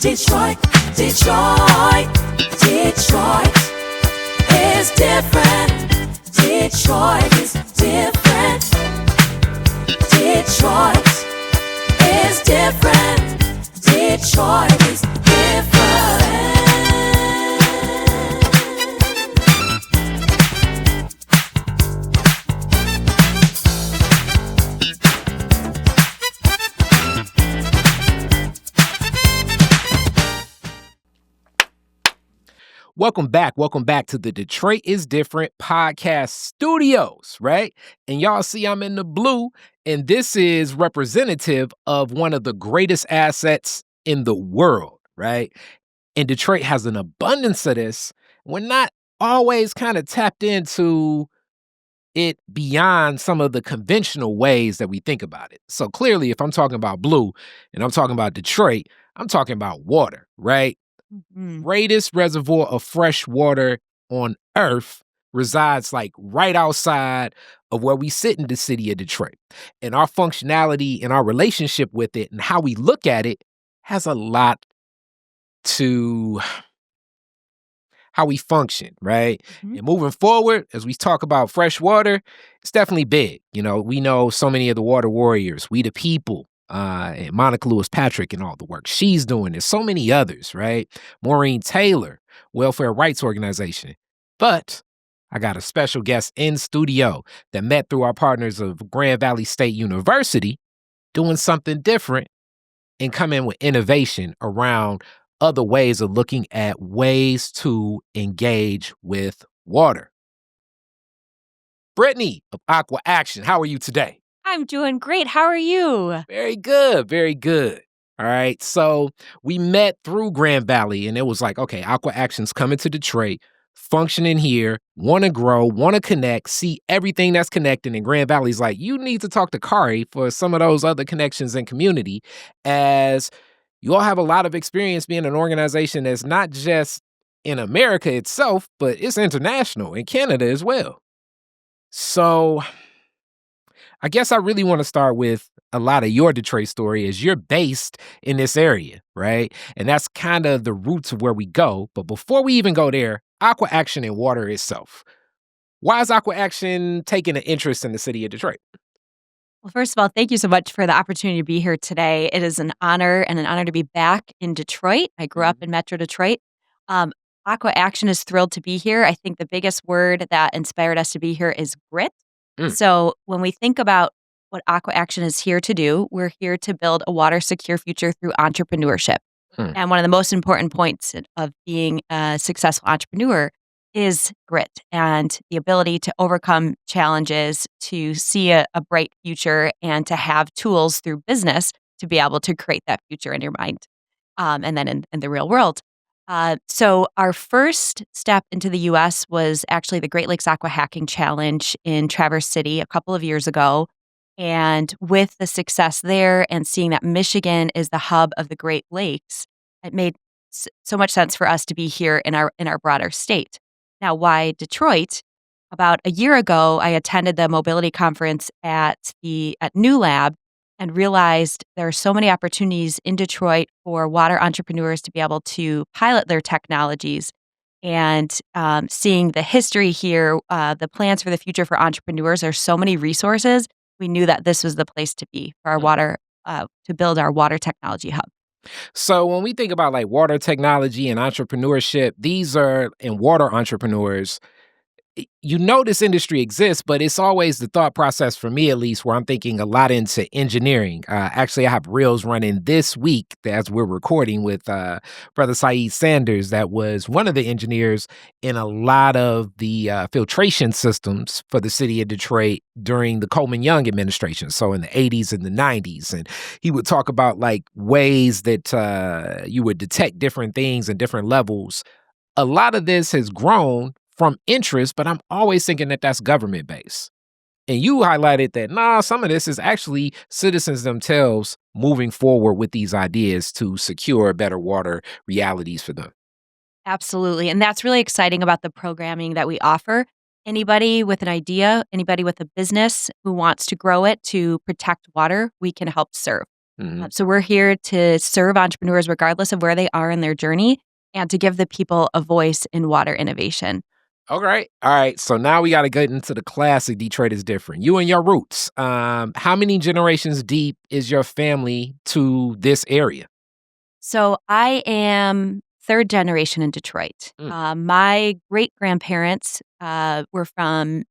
Detroit, Detroit, Detroit is different. Detroit is different. Detroit is different. Detroit is different. Welcome back to the Detroit is Different podcast studios, right? And y'all see I'm in the blue, and this is representative of one of the greatest assets in the world, right? And Detroit has an abundance of this. We're not always kind of tapped into it beyond some of the conventional ways that we think about it. So clearly, if I'm talking about blue and I'm talking about Detroit, I'm talking about water, right? Greatest reservoir of fresh water on earth resides like right outside of where we sit in the city of Detroit. And our functionality and our relationship with it and how we look at it has a lot to how we function, right? And moving forward, as we talk about fresh water, it's definitely big. You know, we know so many of the water warriors, We the People, and Monica Lewis-Patrick and all the work she's doing. There's so many others, right? Maureen Taylor, Welfare Rights Organization. But I got a special guest in studio that met through our partners of Grand Valley State University doing something different and come in with innovation around other ways of looking at ways to engage with water. Brittany of Aqua Action, how are you today? I'm doing great. How are you? Very good, very good. All right, so we met through Grand Valley, and it was like, okay, Aqua Action's coming to Detroit, functioning here, want to grow, want to connect, see everything that's connecting, and Grand Valley's like, you need to talk to Khary for some of those other connections in community, as you all have a lot of experience being an organization that's not just in America itself, but it's international, in Canada as well. So I guess I really want to start with a lot of your Detroit story, as you're based in this area, right? And that's kind of the roots of where we go. But before we even go there, Aqua Action and water itself. Why is Aqua Action taking an interest in the city of Detroit? Well, first of all, thank you so much for the opportunity to be here today. It is an honor to be back in Detroit. I grew up in Metro Detroit. Aqua Action is thrilled to be here. I think the biggest word that inspired us to be here is grit. So when we think about what Aqua Action is here to do, we're here to build a water-secure future through entrepreneurship. And one of the most important points of being a successful entrepreneur is grit and the ability to overcome challenges, to see a bright future, and to have tools through business to be able to create that future in your mind and then in the real world. So our first step into the U.S. was actually the Great Lakes AquaHacking Challenge in Traverse City a couple of years ago. And with the success there and seeing that Michigan is the hub of the Great Lakes, it made so much sense for us to be here in our broader state. Now, why Detroit? About a year ago, I attended the mobility conference at New Lab and realized there are so many opportunities in Detroit for water entrepreneurs to be able to pilot their technologies. And seeing the history here, the plans for the future for entrepreneurs, there's so many resources. We knew that this was the place to be for our water, to build our water technology hub. So when we think about like water technology and entrepreneurship, these are, and water entrepreneurs, you know this industry exists, but it's always the thought process for me, at least, where I'm thinking a lot into engineering. Actually, I have reels running this week as we're recording with Brother Saeed Sanders, that was one of the engineers in a lot of the filtration systems for the city of Detroit during the Coleman Young administration, so in the 80s and the 90s. And he would talk about like ways that you would detect different things at different levels. A lot of this has grown from interest, but I'm always thinking that that's government-based. And you highlighted that, some of this is actually citizens themselves moving forward with these ideas to secure better water realities for them. Absolutely. And that's really exciting about the programming that we offer. Anybody with an idea, anybody with a business who wants to grow it to protect water, we can help serve. Mhm. So we're here to serve entrepreneurs regardless of where they are in their journey and to give the people a voice in water innovation. Okay. All right. So now we got to get into the classic Detroit is different. You and your roots. How many generations deep is your family to this area? So I am third generation in Detroit. Mm, My great grandparents were from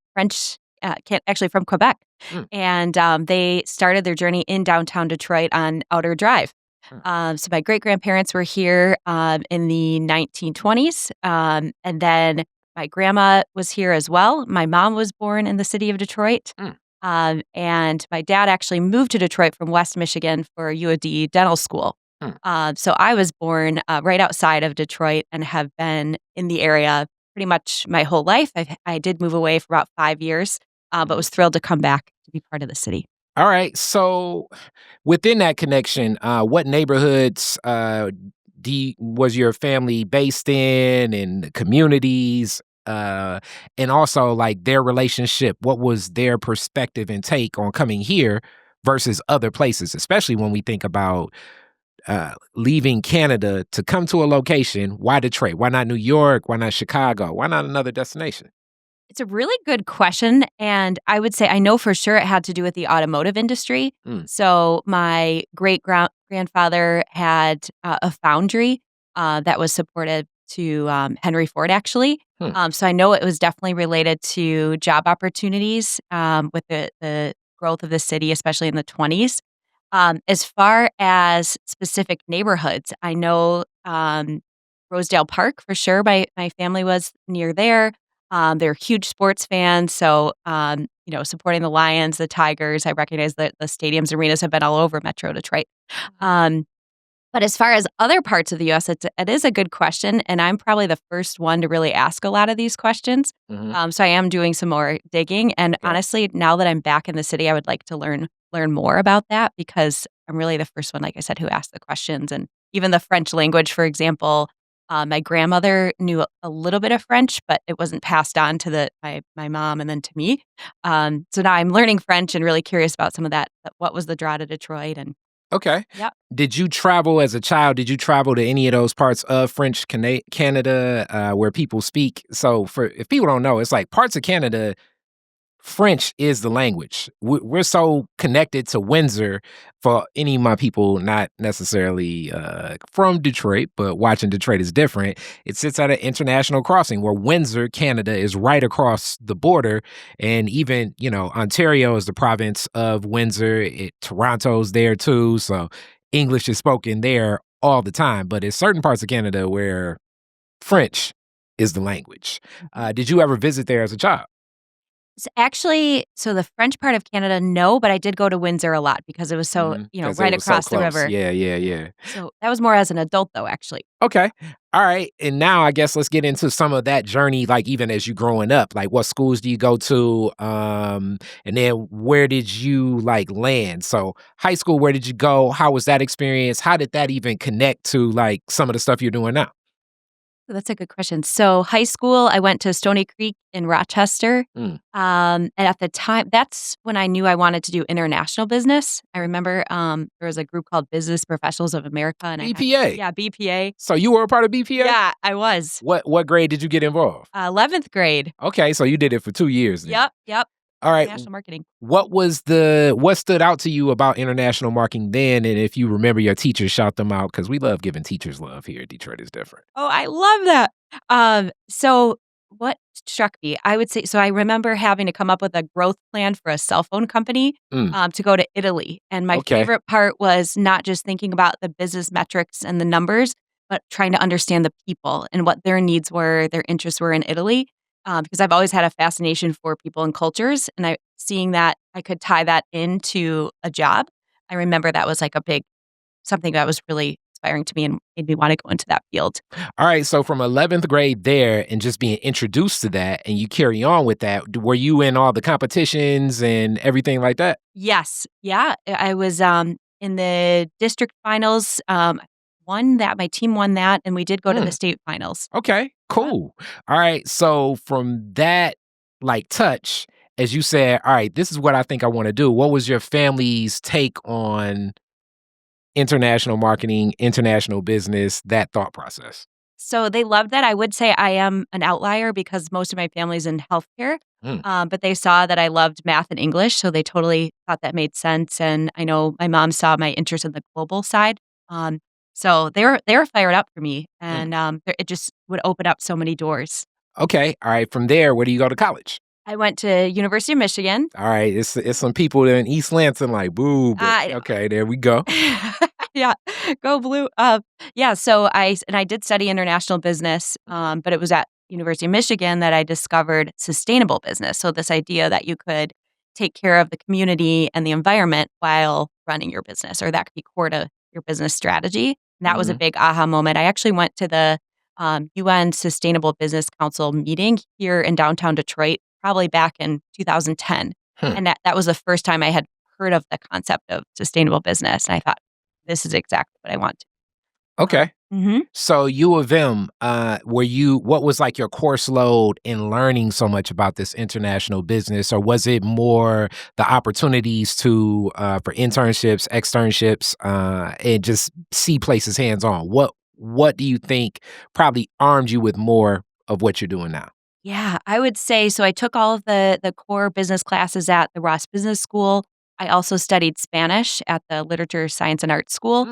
actually from Quebec, mm, and they started their journey in downtown Detroit on Outer Drive. mm, So my great grandparents were here in the 1920s, and then my grandma was here as well. My mom was born in the city of Detroit. mm, And my dad actually moved to Detroit from West Michigan for UOD dental school. mm, So I was born right outside of Detroit and have been in the area pretty much my whole life. I did move away for about 5 years, but mhm. was thrilled to come back to be part of the city. All right. So within that connection, what neighborhoods was your family based in, and the communities, and also like their relationship? What was their perspective and take on coming here versus other places, especially when we think about leaving Canada to come to a location? Why Detroit? Why not New York? Why not Chicago? Why not another destination? It's a really good question, and I would say I know for sure it had to do with the automotive industry. Mm, So my grandfather had a foundry that was supportive to Henry Ford, actually. hmm, So I know it was definitely related to job opportunities with the growth of the city, especially in the 20s. As far as specific neighborhoods, I know Rosedale Park for sure. My family was near there. They're huge sports fans, so supporting the Lions, the Tigers. I recognize that the stadiums, arenas have been all over Metro Detroit. Um, but as far as other parts of the U.S., it is a good question, and I'm probably the first one to really ask a lot of these questions. mhm. So I am doing some more digging, and Okay. honestly, now that I'm back in the city, I would like to learn more about that because I'm really the first one, like I said, who asked the questions, and even the French language, for example. My grandmother knew a little bit of French, but it wasn't passed on to my mom and then to me. So now I'm learning French and really curious about some of that. What was the draw to Detroit? And Okay. yeah. Did you travel as a child? Did you travel to any of those parts of French Canada where people speak? So, for if people don't know, it's like parts of Canada, French is the language. We're so connected to Windsor. For any of my people not necessarily from Detroit, but watching Detroit is different. It sits at an international crossing where Windsor, Canada, is right across the border, and even Ontario is the province of Windsor. Toronto's there too, so English is spoken there all the time. But it's certain parts of Canada where French is the language. Did you ever visit there as a child? It's actually so the French part of Canada, no, but I did go to Windsor a lot because it was so, Because it right was so across the close. river. Yeah, yeah, yeah. So that was more as an adult though, actually. Okay. All right. And now I guess let's get into some of that journey, like even as you growing up. Like what schools do you go to? And then where did you like land? So high school, where did you go? How was that experience? How did that even connect to like some of the stuff you're doing now? So that's a good question. So high school, I went to Stony Creek in Rochester. Mm. And at the time, that's when I knew I wanted to do international business. I remember there was a group called Business Professionals of America, and BPA. yeah, BPA. So you were a part of BPA? Yeah, I was. What grade did you get involved? 11th grade. Okay, so you did it for 2 years then. Yep. All right. International marketing. What stood out to you about international marketing then? And if you remember your teachers, shout them out because we love giving teachers love here at Detroit is different. Oh, I love that. So what struck me, I would say, so I remember having to come up with a growth plan for a cell phone company Mm, to go to Italy. And my okay. favorite part was not just thinking about the business metrics and the numbers, but trying to understand the people and what their needs were, their interests were in Italy. Because I've always had a fascination for people and cultures, and seeing that I could tie that into a job. I remember that was like a big something that was really inspiring to me and made me want to go into that field. All right. So from 11th grade there and just being introduced to that and you carry on with that, were you in all the competitions and everything like that? Yes. Yeah. I was in the district finals. Won that. My team won that. And we did go to the Mm, state finals. okay. Yeah. Cool. All right. So from that like touch, as you said, all right, this is what I think I want to do. What was your family's take on international marketing, international business, that thought process? So they loved that. I would say I am an outlier because most of my family's in healthcare, Mm, but they saw that I loved math and English, so they totally thought that made sense. And I know my mom saw my interest in the global side, um, so they were fired up for me, mm. and it just would open up so many doors. Okay. All right. From there, where do you go to college? I went to University of Michigan. All right. It's some people in East Lansing like, boo, but I okay, there we go. Yeah, go blue. Yeah, so I did study international business, but it was at University of Michigan that I discovered sustainable business. So this idea that you could take care of the community and the environment while running your business, or that could be core to your business strategy. And that was a Mhm. big aha moment. I actually went to the UN Sustainable Business Council meeting here in downtown Detroit, probably back in 2010, Hmm. and that was the first time I had heard of the concept of sustainable business. And I thought, this is exactly what I want. Okay. Mhm. So U of M, what was like your course load in learning so much about this international business, or was it more the opportunities to for internships, externships, and just see places hands on? What do you think probably armed you with more of what you're doing now? Yeah, I would say so. I took all of the core business classes at the Ross Business School. I also studied Spanish at the Literature, Science, and Arts School.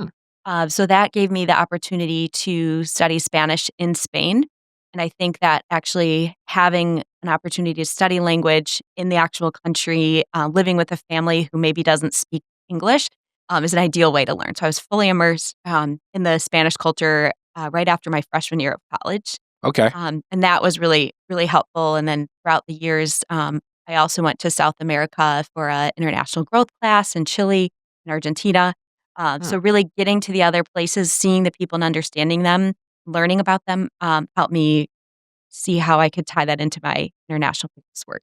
Mm, So that gave me the opportunity to study Spanish in Spain. And I think that actually having an opportunity to study language in the actual country, living with a family who maybe doesn't speak English, is an ideal way to learn. So I was fully immersed in the Spanish culture right after my freshman year of college. okay. And that was really, really helpful. And then throughout the years, I also went to South America for a international growth class in Chile and Argentina. Hmm. So really getting to the other places, seeing the people and understanding them, learning about them, helped me see how I could tie that into my international business work.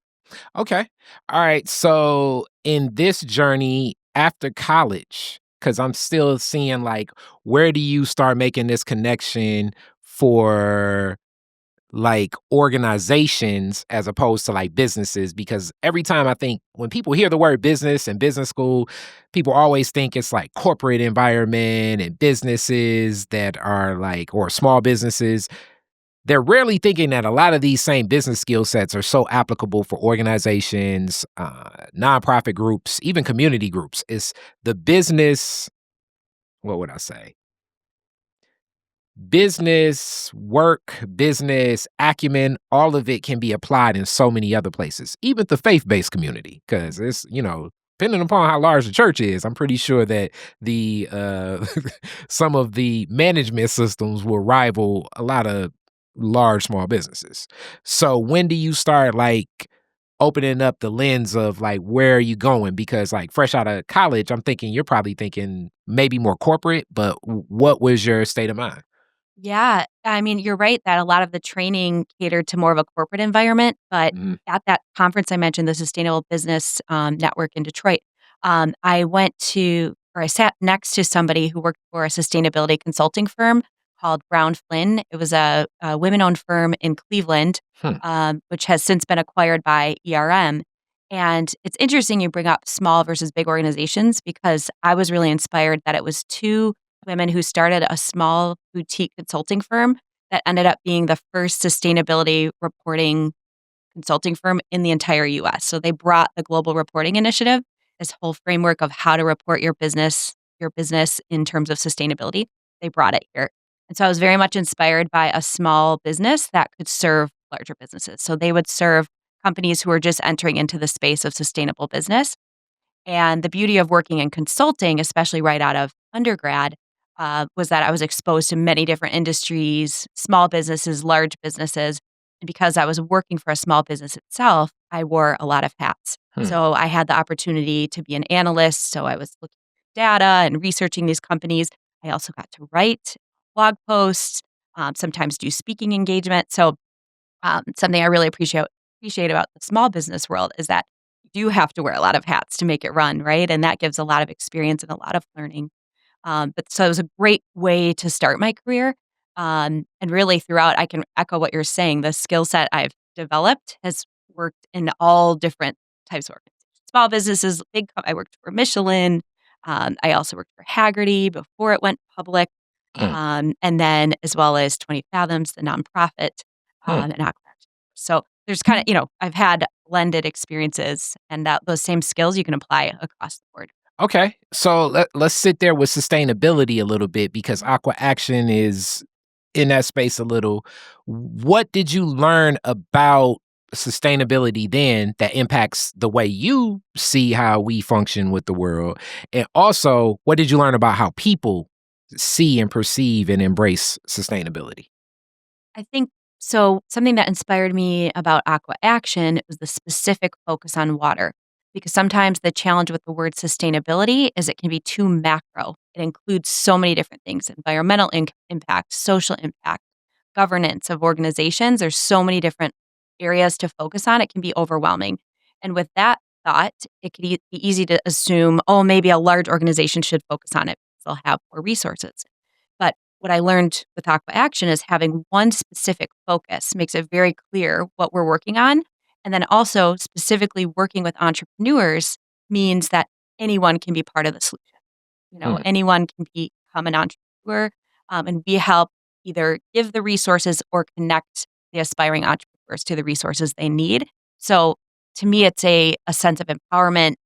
Okay. All right. So in this journey after college, because I'm still seeing like, where do you start making this connection for like organizations as opposed to like businesses? Because every time I think when people hear the word business and business school, people always think it's like corporate environment and businesses that are like, or small businesses. They're rarely thinking that a lot of these same business skill sets are so applicable for organizations, nonprofit groups, even community groups. It's the business, what would I say? Business, work, business, acumen, all of it can be applied in so many other places, even the faith based community, because it's, depending upon how large the church is, I'm pretty sure that the some of the management systems will rival a lot of large small businesses. So when do you start like opening up the lens of like where are you going? Because like fresh out of college, I'm thinking you're probably thinking maybe more corporate, but what was your state of mind? Yeah, I mean, you're right that a lot of the training catered to more of a corporate environment, but Mhm. at that conference I mentioned, the Sustainable Business Network in Detroit, I sat next to somebody who worked for a sustainability consulting firm called Brown Flynn. It was a women-owned firm in Cleveland, Hmm. which has since been acquired by ERM. And it's interesting you bring up small versus big organizations because I was really inspired that it was two women who started a small boutique consulting firm that ended up being the first sustainability reporting consulting firm in the entire US. So they brought the Global Reporting Initiative, this whole framework of how to report your business in terms of sustainability. They brought it here. And so I was very much inspired by a small business that could serve larger businesses. So they would serve companies who are just entering into the space of sustainable business. And the beauty of working in consulting, especially right out of undergrad, was that I was exposed to many different industries, small businesses, large businesses. And because I was working for a small business itself, I wore a lot of hats. Hmm. So I had the opportunity to be an analyst. So I was looking at data and researching these companies. I also got to write blog posts, sometimes do speaking engagement. So something I really appreciate about the small business world is that you do have to wear a lot of hats to make it run, right? And that gives a lot of experience and a lot of learning. But so it was a great way to start my career. And really throughout, I can echo what you're saying. The skill set I've developed has worked in all different types of organizations. Small businesses, I worked for Michelin. I also worked for Haggerty before it went public, Mm, and then as well as 20 Fathoms, the nonprofit, mm. and Aqua Action. So there's kind of, I've had blended experiences, and that those same skills you can apply across the board. Okay, so let's sit there with sustainability a little bit because Aqua Action is in that space a little. What did you learn about sustainability then that impacts the way you see how we function with the world? And also, what did you learn about how people see and perceive and embrace sustainability? I think so. Something that inspired me about Aqua Action was the specific focus on water. Because sometimes the challenge with the word sustainability is it can be too macro. It includes so many different things: environmental impact, social impact, governance of organizations. There's so many different areas to focus on. It can be overwhelming. And with that thought, it could be easy to assume, oh, maybe a large organization should focus on it because they'll have more resources. But what I learned with Aqua Action is having one specific focus makes it very clear what we're working on. And then also specifically working with entrepreneurs means that anyone can be part of the solution. Mm, Anyone can become an entrepreneur, and we help either give the resources or connect the aspiring entrepreneurs to the resources they need. So to me, it's a sense of empowerment,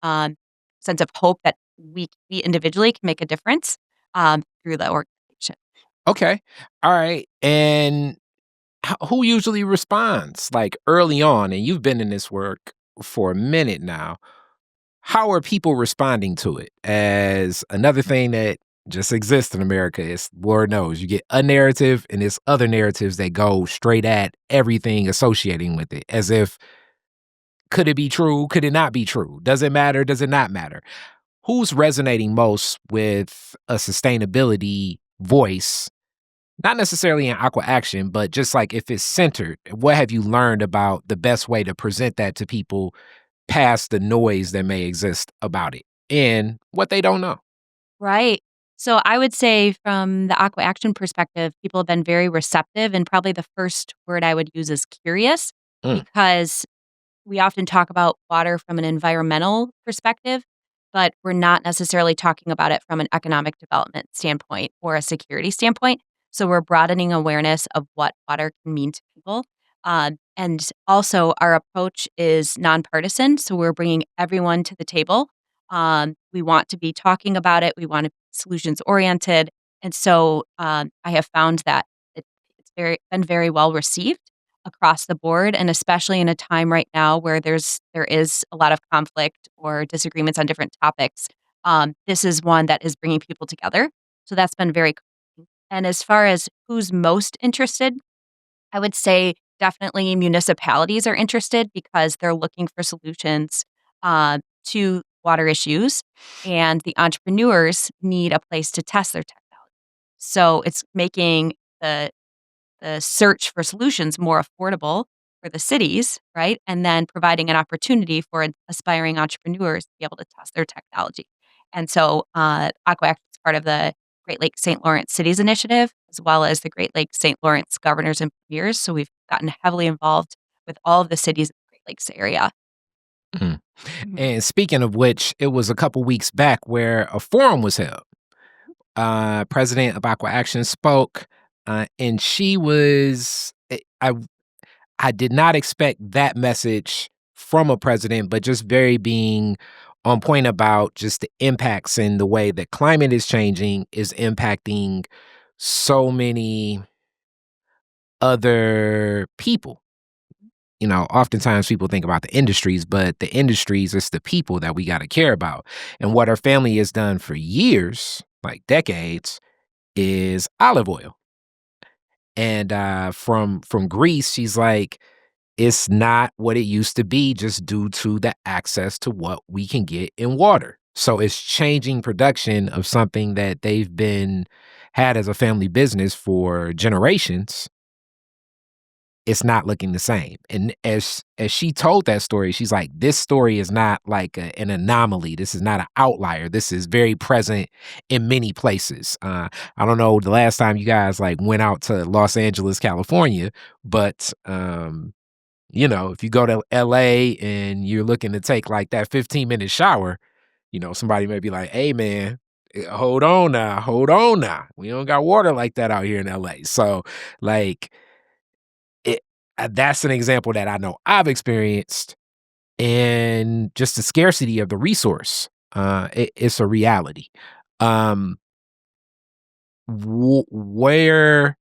sense of hope that we individually can make a difference through the organization. okay, all right, and who usually responds like early on? And you've been in this work for a minute now. How are people responding to it? As another thing that just exists in America is, Lord knows, you get a narrative and there's other narratives that go straight at everything associating with it, as if could it be true? Could it not be true? Does it matter? Does it not matter? Who's resonating most with a sustainability voice? Not necessarily in Aqua Action, but just like if it's centered, what have you learned about the best way to present that to people past the noise that may exist about it and what they don't know? Right. So I would say from the Aqua Action perspective, people have been very receptive. And probably the first word I would use is curious, Mm, because we often talk about water from an environmental perspective, but we're not necessarily talking about it from an economic development standpoint or a security standpoint. So we're broadening awareness of what water can mean to people. And also, our approach is nonpartisan. So we're bringing everyone to the table. We want to be talking about it. We want to be solutions oriented. And so I have found that it's been very well received across the board, and especially in a time right now where there is a lot of conflict or disagreements on different topics. This is one that is bringing people together. So that's been very cool. And as far as who's most interested, I would say definitely municipalities are interested because they're looking for solutions to water issues, and the entrepreneurs need a place to test their technology. So it's making the search for solutions more affordable for the cities, right? And then providing an opportunity for aspiring entrepreneurs to be able to test their technology. And so AquaAction is part of the Great Lakes St. Lawrence Cities Initiative, as well as the Great Lakes St. Lawrence Governors and Premiers. So we've gotten heavily involved with all of the cities in the Great Lakes area. mm. Mhm. And speaking of which, it was a couple weeks back where a forum was held. President of Aqua Action spoke, and she was. I did not expect that message from a president, but just very being on point about just the impacts and the way that climate is changing is impacting so many other people. Oftentimes people think about the industries, but the industries is the people that we got to care about. And what her family has done for years, like decades, is olive oil. And from Greece, she's like, it's not what it used to be just due to the access to what we can get in water. So it's changing production of something that they've been had as a family business for generations. It's not looking the same. And as she told that story, she's like, this story is not like an anomaly. This is not an outlier. This is very present in many places. I don't know the last time you guys like went out to Los Angeles, California, but if you go to LA and you're looking to take like that 15-minute shower, Somebody may be like, "Hey, man, hold on now, hold on now. We don't got water like that out here in LA." So, like, it that's an example that I know I've experienced, and just the scarcity of the resource. It's a reality. Um, where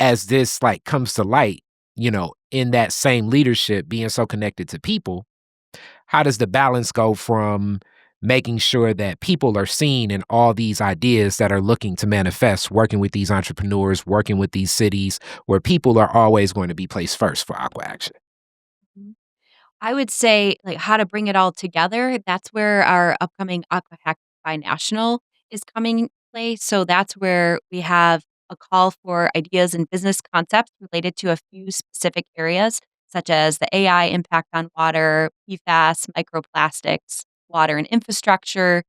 as this like comes to light, in that same leadership being so connected to people, how does the balance go from making sure that people are seen in all these ideas that are looking to manifest, working with these entrepreneurs, working with these cities where people are always going to be placed first for Aqua Action? Mhm. I would say, like, how to bring it all together, that's where our upcoming AquaHack binational is coming into play. So that's where we have a call for ideas and business concepts related to a few specific areas, such as the AI impact on water, PFAS, microplastics, water and infrastructure.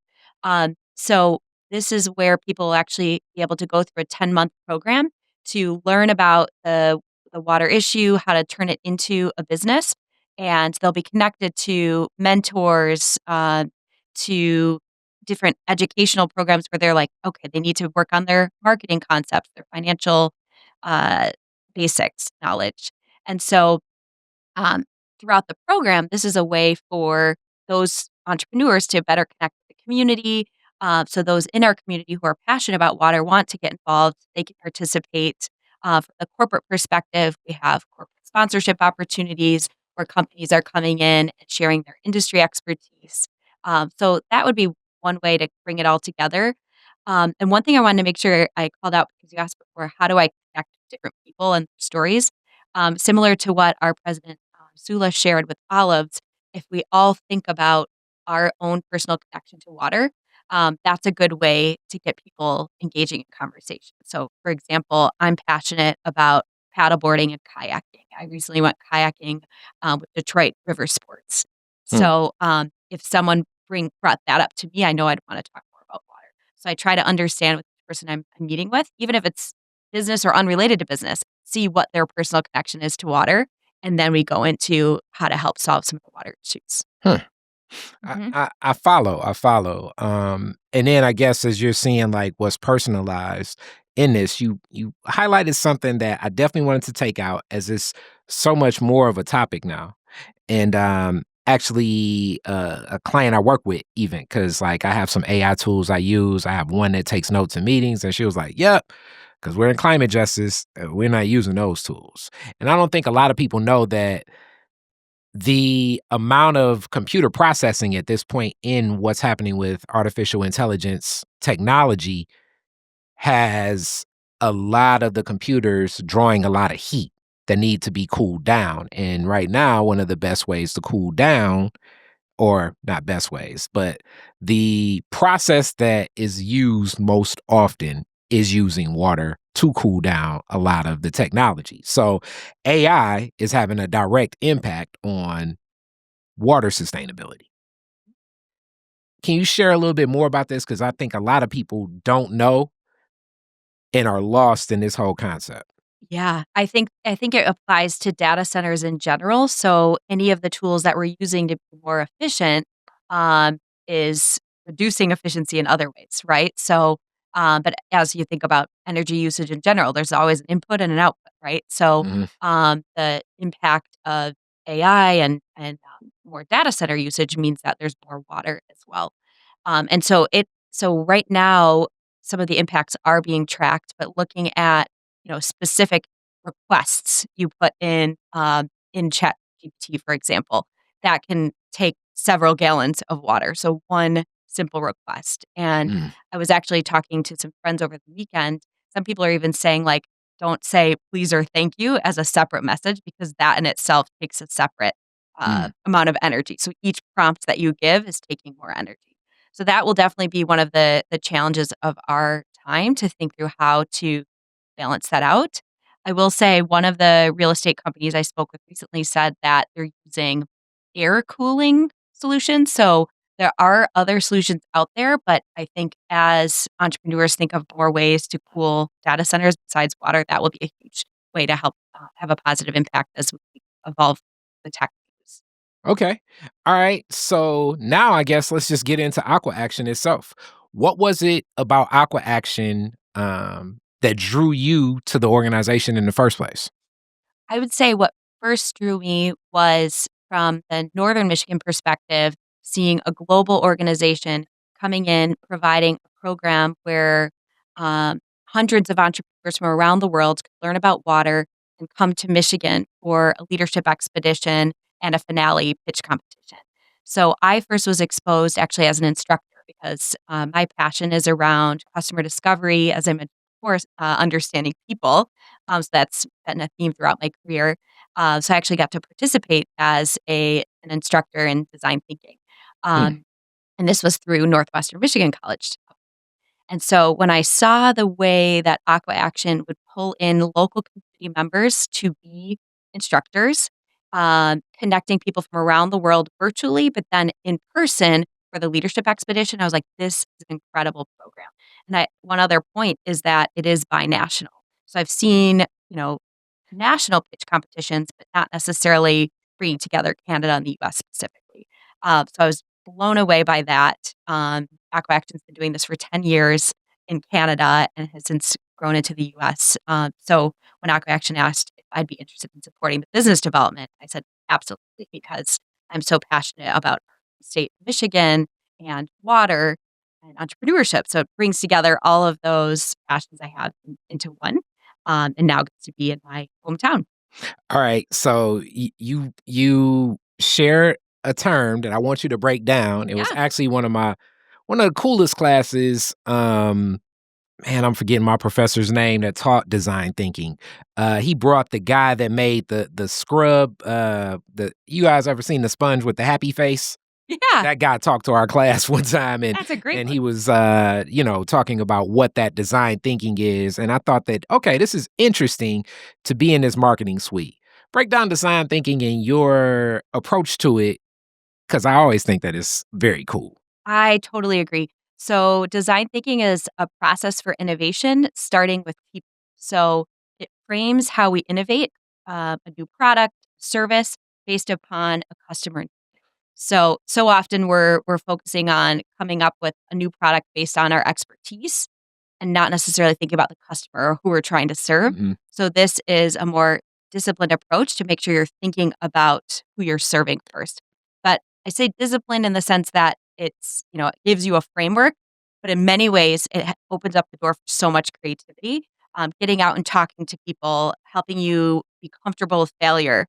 So this is where people will actually be able to go through a 10-month program to learn about the water issue, how to turn it into a business, and they'll be connected to mentors, to different educational programs where they're like, okay, they need to work on their marketing concepts, their financial uh, basics knowledge. And so um, throughout the program, this is a way for those entrepreneurs to better connect with the community. So those in our community who are passionate about water want to get involved, they can participate. From the corporate perspective, we have corporate sponsorship opportunities where companies are coming in and sharing their industry expertise. So that would be one way to bring it all together. And one thing I wanted to make sure I called out because you asked before, how do I connect different people and stories? Similar to what our president Sula shared with olives, if we all think about our own personal connection to water, that's a good way to get people engaging in conversation. So, for example, I'm passionate about paddleboarding and kayaking. I recently went kayaking with Detroit River Sports. Hmm. So, if someone brought that up to me, I know I'd want to talk more about water. So, I try to understand what the person I'm meeting with, even if it's business or unrelated to business, see what their personal connection is to water, and then we go into how to help solve some of the water issues. Huh. I, Mhm. I I follow. I follow. And then I guess as you're seeing like what's personalized in this, you highlighted something that I definitely wanted to take out as it's so much more of a topic now. And actually, a client I work with, even because like I have some AI tools I use. I have one that takes notes in meetings, and she was like, "Yep." Because we're in climate justice, we're not using those tools. And I don't think a lot of people know that the amount of computer processing at this point in what's happening with artificial intelligence technology has a lot of the computers drawing a lot of heat that need to be cooled down. And right now, one of the best ways to cool down, or not best ways, but the process that is used most often is using water to cool down a lot of the technology. So AI is having a direct impact on water sustainability. Can you share a little bit more about this? Because I think a lot of people don't know and are lost in this whole concept. Yeah, I think it applies to data centers in general. So any of the tools that we're using to be more efficient um, is reducing efficiency in other ways, right? So, but as you think about energy usage in general, there's always an input and an output, right? So Mhm. the impact of AI and more data center usage means that there's more water as well. And so right now, some of the impacts are being tracked, but looking at specific requests you put in chat GPT, for example, that can take several gallons of water. So one simple request. And Mm, I was actually talking to some friends over the weekend. Some people are even saying like, don't say please or thank you as a separate message because that in itself takes a separate mm, amount of energy. So each prompt that you give is taking more energy. So that will definitely be one of the challenges of our time to think through how to balance that out. I will say one of the real estate companies I spoke with recently said that they're using air cooling solutions. So there are other solutions out there, but I think as entrepreneurs think of more ways to cool data centers besides water, that will be a huge way to help have a positive impact as we evolve the tech use. Okay. All right. So now I guess let's just get into Aqua Action itself. What was it about Aqua Action that drew you to the organization in the first place? I would say what first drew me was from the Northern Michigan perspective, seeing a global organization coming in, providing a program where hundreds of entrepreneurs from around the world could learn about water and come to Michigan for a leadership expedition and a finale pitch competition. So I first was exposed actually as an instructor because my passion is around customer discovery, as I mentioned before, understanding people. So that's been a theme throughout my career. So I actually got to participate as an instructor in design thinking. Hmm. Um, and this was through Northwestern Michigan College. And so when I saw the way that Aqua Action would pull in local community members to be instructors, connecting people from around the world virtually, but then in person for the leadership expedition, I was like, this is an incredible program. And one other point is that it is binational. So I've seen, national pitch competitions, but not necessarily bringing together Canada and the US specifically. So I was blown away by that. Aqua Action's been doing this for 10 years in Canada and has since grown into the US. So when Aqua Action asked if I'd be interested in supporting the business development, I said absolutely because I'm so passionate about the state of Michigan and water and entrepreneurship. So it brings together all of those passions I have into one, and now gets to be in my hometown. All right. So you share a term that I want you to break down. It was Yeah. actually one of the coolest classes. Man, I'm forgetting my professor's name that taught design thinking. He brought the guy that made the scrub. The You guys ever seen the sponge with the happy face? Yeah. That guy talked to our class one time, and That's a great and one. he was talking about what that design thinking is. And I thought that, okay, this is interesting to be in this marketing suite. Break down design thinking and your approach to it, because I always think that is very cool. I totally agree. So, design thinking is a process for innovation, starting with people. So, it frames how we innovate a new product, service based upon a customer. So often we're focusing on coming up with a new product based on our expertise and not necessarily thinking about the customer or who we're trying to serve. Hmm. So this is a more disciplined approach to make sure you're thinking about who you're serving first. But I say disciplined in the sense that it gives you a framework, but in many ways it opens up the door for so much creativity. Getting out and talking to people, helping you be comfortable with failure,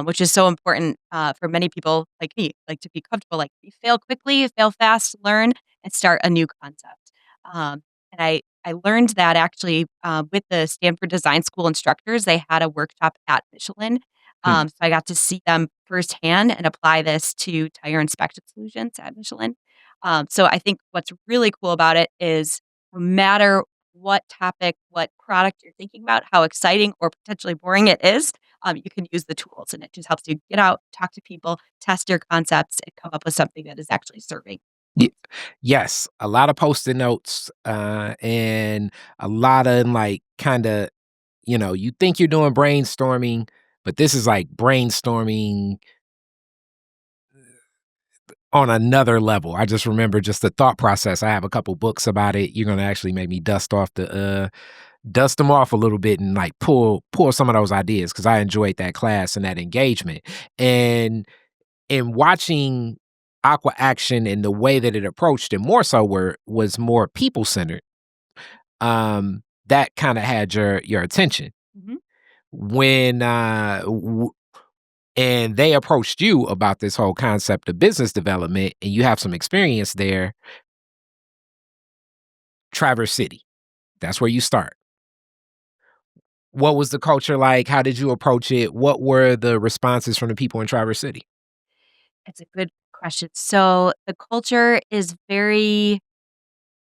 which is so important for many people like me, like to be comfortable, like you fail quickly, fail fast, learn, and start a new concept. And I learned that actually with the Stanford Design School instructors, they had a workshop at Michelin. Hmm. So I got to see them firsthand and apply this to tire inspection solutions at Michelin. So I think what's really cool about it is no matter what topic, what product you're thinking about, how exciting or potentially boring it is, you can use the tools and it just helps you get out, talk to people, test your concepts, and come up with something that is actually serving. Ye Yes, a lot of Post-it notes, and a lot of, like, kinda, you think you're doing brainstorming, but this is like brainstorming on another level. I just remember just the thought process. I have a couple books about it. You're gonna actually make me dust them off a little bit and, like, pull some of those ideas because I enjoyed that class and that engagement. And in watching Aqua Action and the way that it approached it more so was more people-centered, that kinda had your attention. Mhm. When, and they approached you about this whole concept of business development, and you have some experience there, Traverse City, that's where you start. What was the culture like? How did you approach it? What were the responses from the people in Traverse City? It's a good question. So the culture is very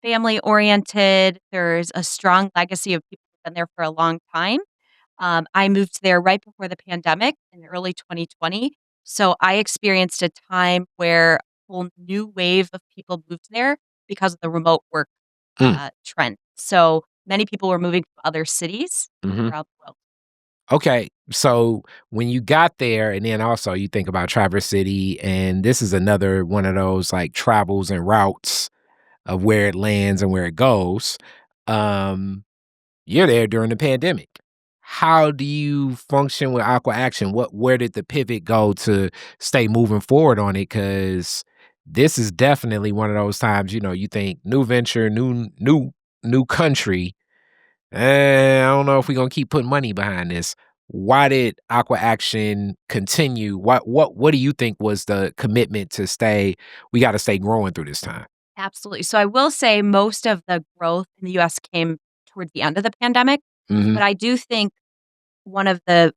family oriented. There's a strong legacy of people who've been there for a long time. I moved there right before the pandemic in early 2020. So I experienced a time where a whole new wave of people moved there because of the remote work Mm, trend. So many people were moving from other cities mhm. around the world. Okay, so when you got there, and then also you think about Traverse City, and this is another one of those like travels and routes of where it lands and where it goes. Um, you're there during the pandemic. How do you function with Aqua Action? Where did the pivot go to stay moving forward on it? Because this is definitely one of those times, you think new venture, new country. I don't know if we're gonna keep putting money behind this. Why did Aqua Action continue? What do you think was the commitment to stay? We got to stay growing through this time. Absolutely. So I will say most of the growth in the US came towards the end of the pandemic, Hmm. but I do think one of the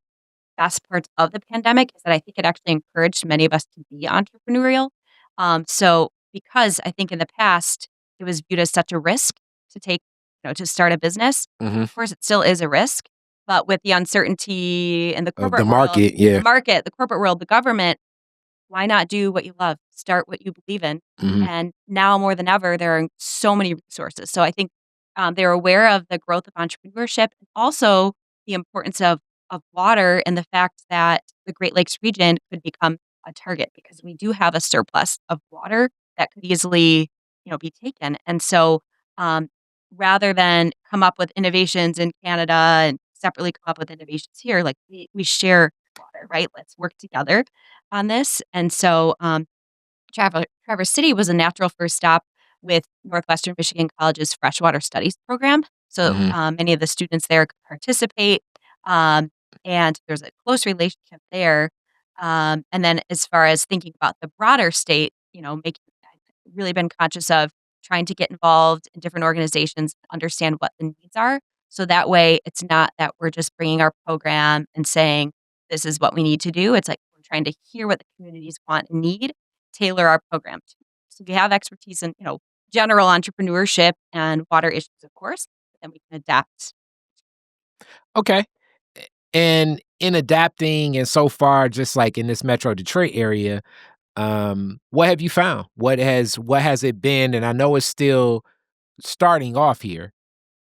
best parts of the pandemic is that I think it actually encouraged many of us to be entrepreneurial. So because I think in the past it was viewed as such a risk to take, to start a business. Hmm. Of course, it still is a risk, but with the uncertainty in the Of the corporate world, market, yeah. the corporate world, the government, why not do what you love? Start what you believe in. Hmm. And now more than ever, there are so many resources. So I think they're aware of the growth of entrepreneurship and also the importance of water and the fact that the Great Lakes region could become a target because we do have a surplus of water that could easily, be taken. And so um, rather than come up with innovations in Canada and separately come up with innovations here, like we share water, right? Let's work together on this. And so Traverse City was a natural first stop with Northwestern Michigan College's Freshwater Studies program. So Hmm. many of the students there could participate, um, and there's a close relationship there. And then, as far as thinking about the broader state, making I've really been conscious of trying to get involved in different organizations, understand what the needs are, so that way it's not that we're just bringing our program and saying this is what we need to do. It's like we're trying to hear what the communities want and need, tailor our program to. So we have expertise in, general entrepreneurship and water issues, of course, but then we can adapt. Okay. And in adapting, and so far, just like in this Metro Detroit area, what have you found? What has it been? And I know it's still starting off here,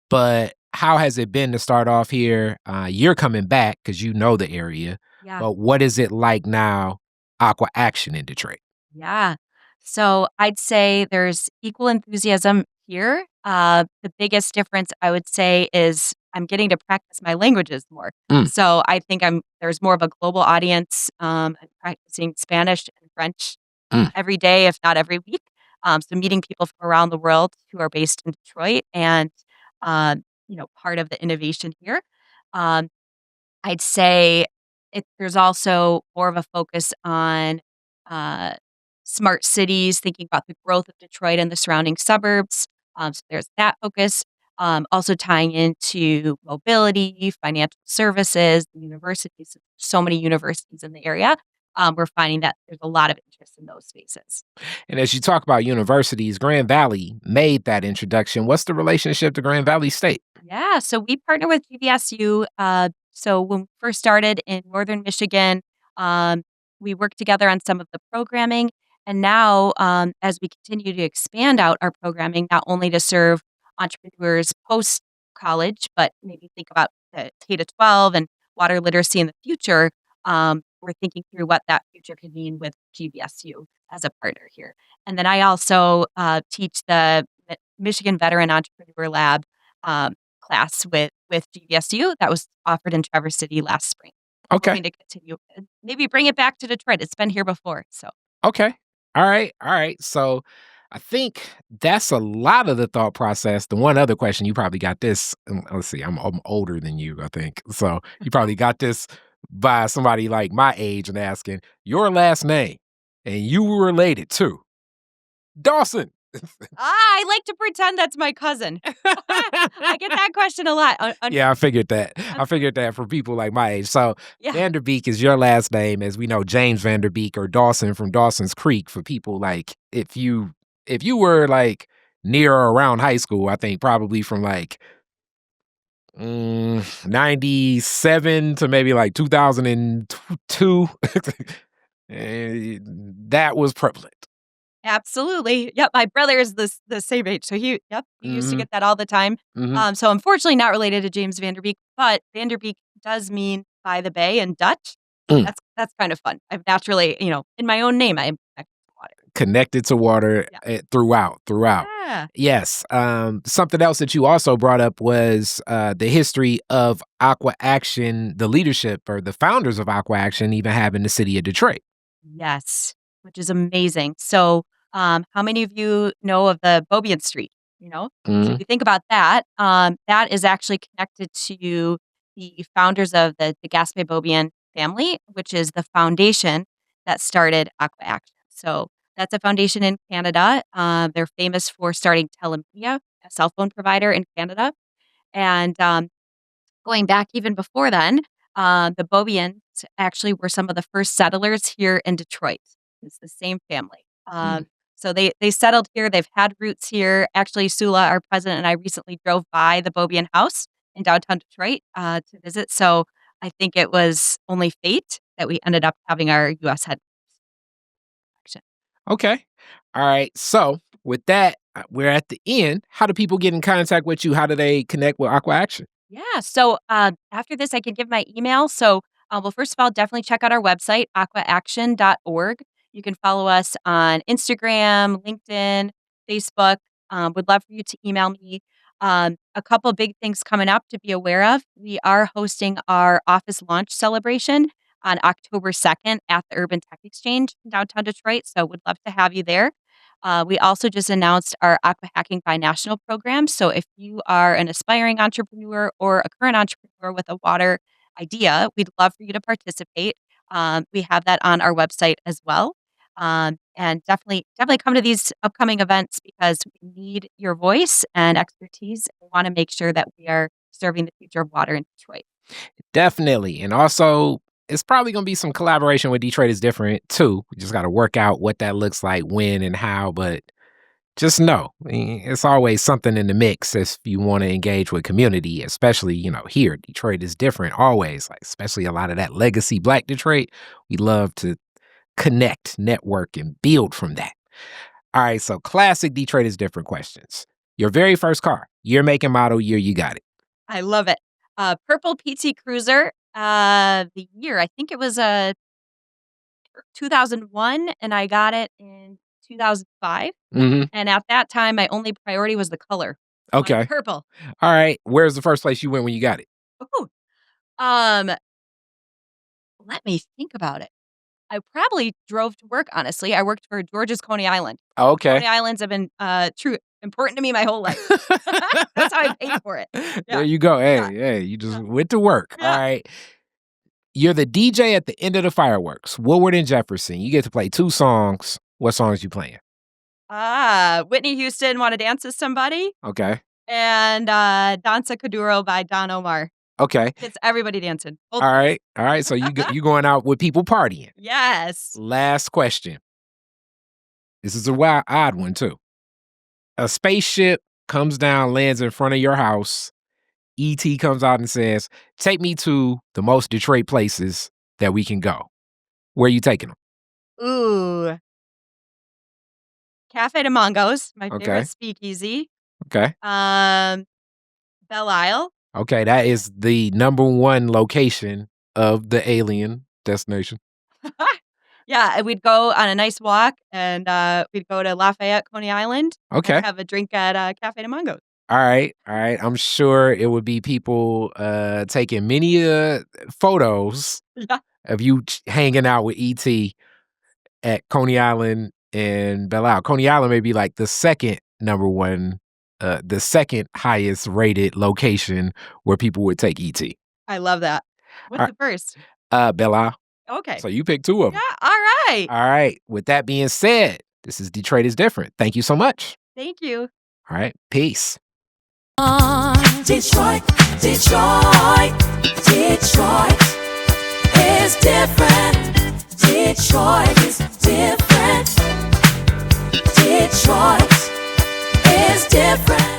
but how has it been to start off here? You're coming back because you know the area, Yeah. but what is it like now? Aqua Action in Detroit. Yeah. So I'd say there's equal enthusiasm here. The biggest difference I would say is I'm getting to practice my languages more. Mm, So I think there's more of a global audience. I'm practicing Spanish and French mm. every day, if not every week. So meeting people from around the world who are based in Detroit and part of the innovation here. Um, I'd say there's also more of a focus on uh, smart cities, thinking about the growth of Detroit and the surrounding suburbs. So there's that focus. Also tying into mobility, financial services, the universities. So many universities in the area. We're finding that there's a lot of interest in those spaces. And as you talk about universities, Grand Valley made that introduction. What's the relationship to Grand Valley State? Yeah, so we partner with GVSU. So when we first started in Northern Michigan, um, we worked together on some of the programming. And now, as we continue to expand out our programming, not only to serve entrepreneurs post college, but maybe think about the K to 12 and water literacy in the future, we're thinking through what that future could mean with GVSU as a partner here. And then I also teach the Michigan Veteran Entrepreneur Lab. Um, Class with GVSU that was offered in Traverse City last spring. Okay. Hoping to continue, maybe bring it back to Detroit. It's been here before, so Okay. All right. All right. So I think that's a lot of the thought process. The one other question you probably got this. Let's see. I'm older than you, I think. So you probably got this by somebody like my age and asking your last name, and you were related to Dawson. I like to pretend that's my cousin. I get that question a lot. Yeah, I figured that. I Unf figured that for people like my age. So Yeah, Vanderbeek is your last name, as we know James Vanderbeek or Dawson from Dawson's Creek. For people like if you were like near or around high school, I think probably from like 97 to maybe like 2002. That was prevalent. absolutely. Yep, my brother is the same age, so we used to Hmm. get that all the time. Hmm. So unfortunately not related to James Vanderbeek, but Vanderbeek does mean by the bay in Dutch. Mm. That's kind of fun. I've naturally, in my own name, I'm Connected to water throughout. Yeah. Yes. Something else that you also brought up was the history of Aqua Action, the leadership or the founders of Aqua Action even having the city of Detroit. Yes, which is amazing. So, how many of you know of the Beaubien Street? So if Mm. you think about that, that is actually connected to the founders of the Gaspé Beaubien family, which is the foundation that started Aqua Action. So that's a foundation in Canada. They're famous for starting Telemedia, a cell phone provider in Canada, and going back even before then, the Beaubiens actually were some of the first settlers here in Detroit. It's the same family. Mm. So they settled here. They've had roots here. Actually, Sula, our president, and I recently drove by the Beaubien house in downtown Detroit to visit. So I think it was only fate that we ended up having our U.S. headquarters. Okay. All right. So with that, we're at the end. How do people get in contact with you? How do they connect with Aqua Action? Yeah. So after this, I can give my email. So, well, first of all, definitely check out our website, aquaaction.org. You can follow us on Instagram, LinkedIn, Facebook. Would love for you to email me. A couple big things coming up to be aware of. We are hosting our office launch celebration on October 2nd at the Urban Tech Exchange in downtown Detroit. So, would love to have you there. We also just announced our AquaHacking binational program. So if you are an aspiring entrepreneur or a current entrepreneur with a water idea, we'd love for you to participate. We have that on our website as well. And definitely come to these upcoming events because we need your voice and expertise. We want to make sure that we are serving the future of water in Detroit. Definitely. And also, it's probably going to be some collaboration with Detroit is Different too. We just got to work out what that looks like, when and how. But just know, it's always something in the mix if you want to engage with community, especially, here. Detroit is different always, like especially a lot of that legacy Black Detroit. We love to connect, network, and build from that. All right. So classic Detroit is Different questions. Your very first car, year, make, and model, year you got it. I love it. Purple PT Cruiser. The year, I think it was 2001, and I got it in 2005. Mm-hmm. And at that time, my only priority was the color. Okay. Purple. All right. Where's the first place you went when you got it? Ooh. Let me think about it. I probably drove to work, honestly. I worked for George's Coney Island. Okay. Coney Islands have been important to me my whole life. That's how I paid for it. Yeah. There you go. Hey, you just went to work. Yeah. All right. You're the DJ at the end of the fireworks. Woodward and Jefferson. You get to play 2 songs. What songs you playing? Whitney Houston, Wanna Dance with Somebody. Okay. And Danza Kuduro by Don Omar. Okay. It's everybody dancing. All right. So you going out with people partying. Yes. Last question. This is a odd one too. A spaceship comes down, lands in front of your house. E.T. comes out and says, "Take me to the most Detroit places that we can go." Where are you taking them? Ooh. Cafe de Mongo's, my Okay. favorite speakeasy. Okay. Belle Isle. Okay, that is the number 1 location of the alien destination. Yeah, and we'd go on a nice walk, and we'd go to Lafayette, Coney Island. Okay. And have a drink at Cafe de Mongo's. All right. I'm sure it would be people taking many photos of you hanging out with E.T. at Coney Island and Belle Isle. Coney Island may be like the second number 1, the second highest rated location where people would take E.T. I love that. What's All the first? Belle Isle. Okay. So you picked 2 of them. Yeah, all right. All right. With that being said, this is Detroit is Different. Thank you so much. Thank you. All right. Peace. Detroit, Detroit, Detroit is different. Detroit is different. Detroit is different.